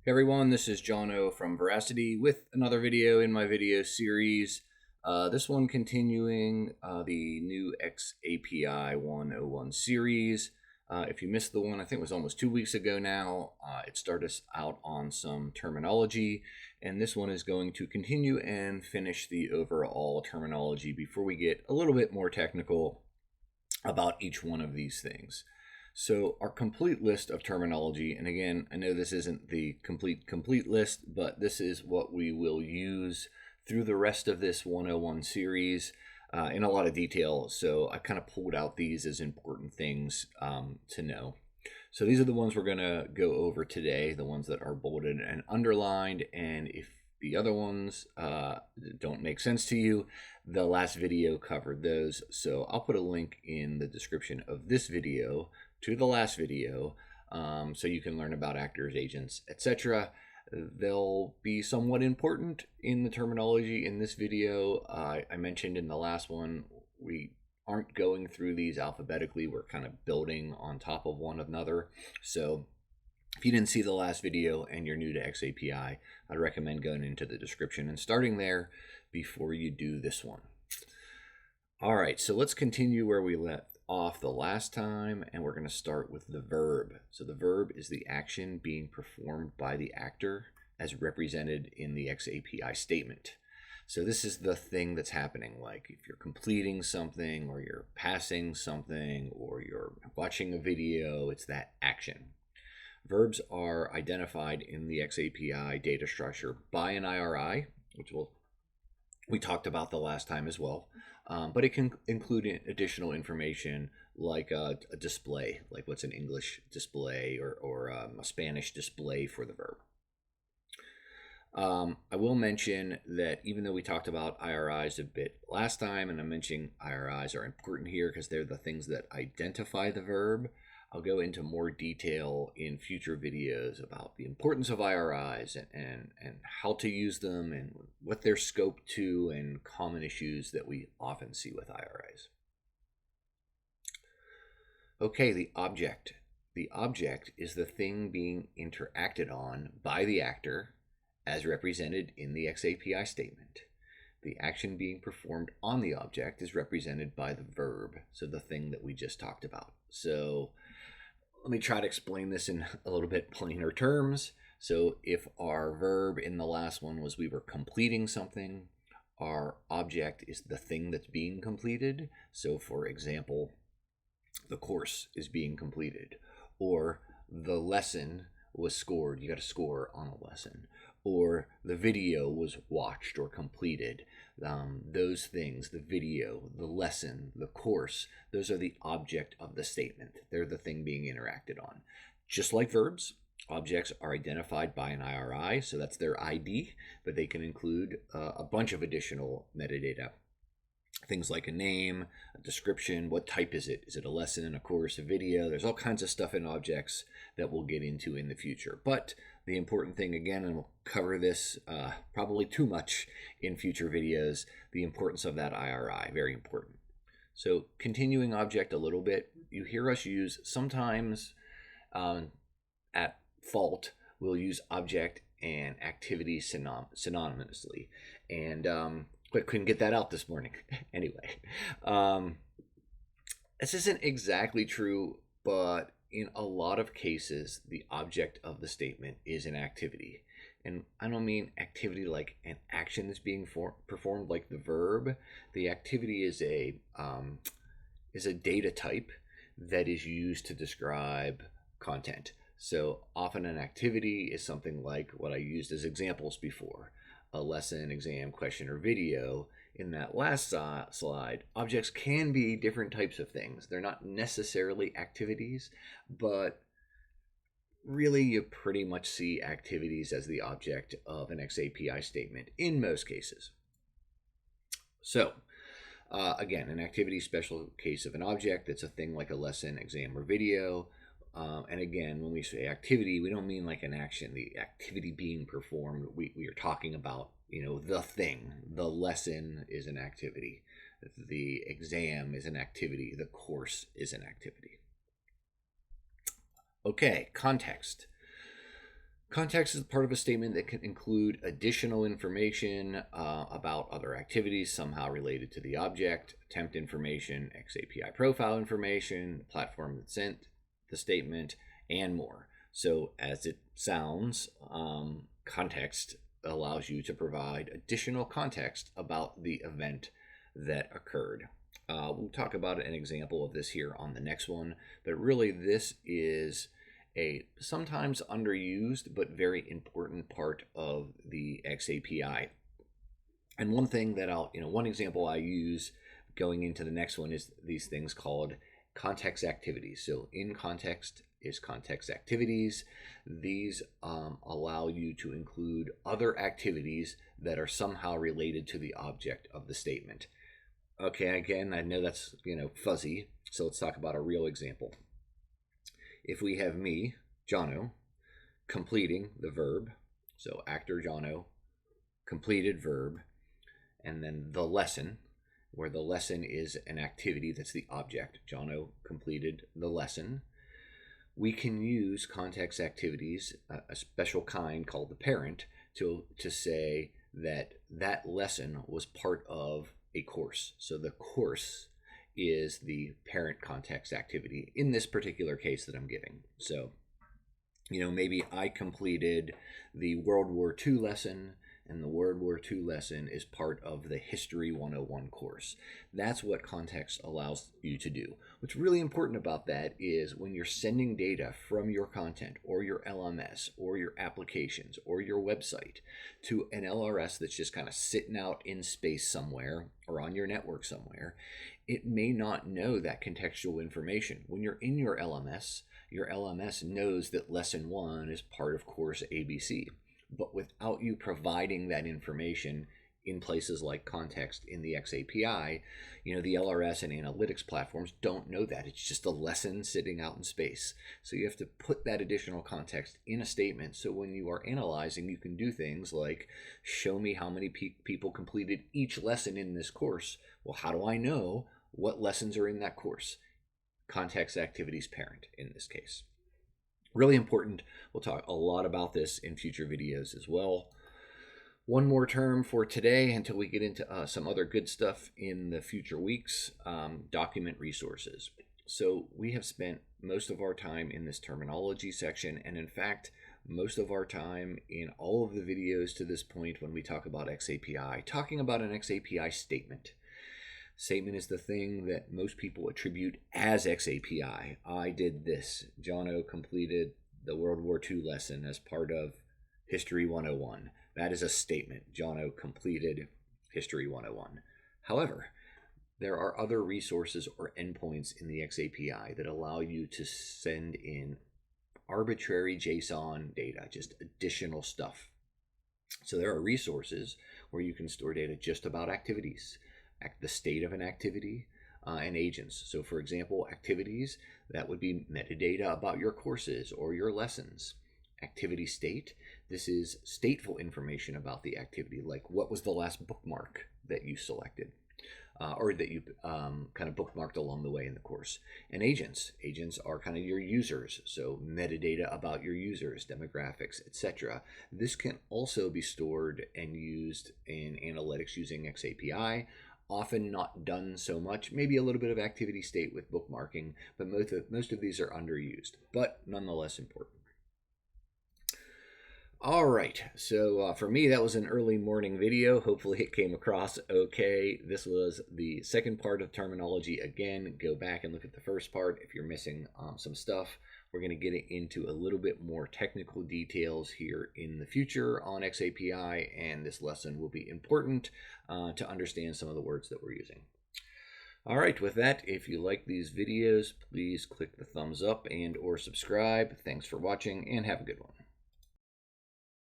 Hey everyone, this is John O from Veracity with another video in my video series. This one continuing the new xAPI 101 series. If you missed the one, I think it was almost 2 weeks ago now, it started us out on some terminology, and this one is going to continue and finish the overall terminology before we get a little bit more technical about each one of these things. So our complete list of terminology, and again, I know this isn't the complete list, but this is what we will use through the rest of this 101 series in a lot of detail. So I kind of pulled out these as important things to know. So these are the ones we're going to go over today, the ones that are bolded and underlined. And if the other ones don't make sense to you, the last video covered those. So I'll put a link in the description of this video to the last video so you can learn about actors, agents, etc. They'll be somewhat important in the terminology in this video. I mentioned in the last one, we aren't going through these alphabetically. We're kind of building on top of one another. So if you didn't see the last video and you're new to xAPI, I'd recommend going into the description and starting there before you do this one. All right, so let's continue where we left off the last time, and we're going to start with the verb. So the verb is the action being performed by the actor as represented in the xAPI statement. So this is the thing that's happening, like if you're completing something or you're passing something or you're watching a video, it's that action. Verbs are identified in the xAPI data structure by an IRI, which we talked about the last time as well. But it can include additional information like a display, like what's an English display or a Spanish display for the verb. I will mention that even though we talked about IRIs a bit last time, and I'm mentioning IRIs are important here because they're the things that identify the verb, I'll go into more detail in future videos about the importance of IRIs and how to use them and what they're scoped to and common issues that we often see with IRIs. Okay, the object. The object is the thing being interacted on by the actor as represented in the xAPI statement. The action being performed on the object is represented by the verb, so the thing that we just talked about. So let me try to explain this in a little bit plainer terms. So if our verb in the last one was we were completing something, our object is the thing that's being completed. So for example, the course is being completed, or the lesson was scored. You got to score on a lesson. Or the video was watched or completed. Those things, the video, the lesson, the course, those are the object of the statement. They're the thing being interacted on. Just like verbs, objects are identified by an IRI, so that's their ID, but they can include a bunch of additional metadata. Things like a name, a description, what type is it? Is it a lesson, a course, a video? There's all kinds of stuff in objects that we'll get into in the future. But the important thing, again, and we'll cover this probably too much in future videos, the importance of that IRI, very important. So continuing object a little bit, you hear us use sometimes at fault, we'll use object and activity synonymously. And couldn't get that out this morning. Anyway, this isn't exactly true, but in a lot of cases, the object of the statement is an activity. And I don't mean activity like an action that's being performed like the verb. The activity is a data type that is used to describe content. So often an activity is something like what I used as examples before. A lesson, exam, question, or video. In that last slide, objects can be different types of things. They're not necessarily activities, but really you pretty much see activities as the object of an xAPI statement in most cases. So again, an activity, special case of an object. It's a thing like a lesson, exam, or video. And again, when we say activity, we don't mean like an action, the activity being performed. We are talking about, the thing. The lesson is an activity. The exam is an activity. The course is an activity. Okay, context. Context is part of a statement that can include additional information about other activities somehow related to the object, attempt information, xAPI profile information, the platform that sent the statement, and more. So as it sounds, context allows you to provide additional context about the event that occurred. We'll talk about an example of this here on the next one, but really this is a sometimes underused but very important part of the xAPI. And one thing that one example I use going into the next one is these things called context activities. So in context is context activities. These allow you to include other activities that are somehow related to the object of the statement. Okay, again, I know that's fuzzy, so let's talk about a real example. If we have me, Jono, completing the verb, so actor Jono, completed verb, and then the lesson, where the lesson is an activity that's the object. Jono completed the lesson. We can use context activities, a special kind called the parent, to say that lesson was part of a course. So the course is the parent context activity in this particular case that I'm giving. So, maybe I completed the World War II lesson, and the World War II lesson is part of the History 101 course. That's what context allows you to do. What's really important about that is when you're sending data from your content or your LMS or your applications or your website to an LRS that's just kind of sitting out in space somewhere or on your network somewhere, it may not know that contextual information. When you're in your LMS knows that lesson 1 is part of course ABC. But without you providing that information in places like context in the xAPI, the LRS and analytics platforms don't know that. It's just a lesson sitting out in space. So you have to put that additional context in a statement, so when you are analyzing, you can do things like show me how many people completed each lesson in this course. Well, how do I know what lessons are in that course? Context activities parent in this case. Really important. We'll talk a lot about this in future videos as well. One more term for today until we get into some other good stuff in the future weeks, document resources. So we have spent most of our time in this terminology section, and in fact, most of our time in all of the videos to this point when we talk about xAPI, talking about an xAPI statement. Statement is the thing that most people attribute as xAPI. I did this. Jono completed the World War II lesson as part of History 101. That is a statement. Jono completed History 101. However, there are other resources or endpoints in the xAPI that allow you to send in arbitrary JSON data, just additional stuff. So there are resources where you can store data just about activities, the state of an activity, and agents. So for example, activities, that would be metadata about your courses or your lessons. Activity state, this is stateful information about the activity, like what was the last bookmark that you selected, or that you kind of bookmarked along the way in the course. And agents are kind of your users, so metadata about your users, demographics, etc. This can also be stored and used in analytics using xAPI. Often not done so much, maybe a little bit of activity state with bookmarking, but most of these are underused, but nonetheless important. All right, so for me, that was an early morning video. Hopefully it came across okay. This was the second part of terminology. Again, go back and look at the first part if you're missing some stuff. We're going to get into a little bit more technical details here in the future on xAPI, and this lesson will be important to understand some of the words that we're using. All right, with that, if you like these videos, please click the thumbs up and or subscribe. Thanks for watching, and have a good one.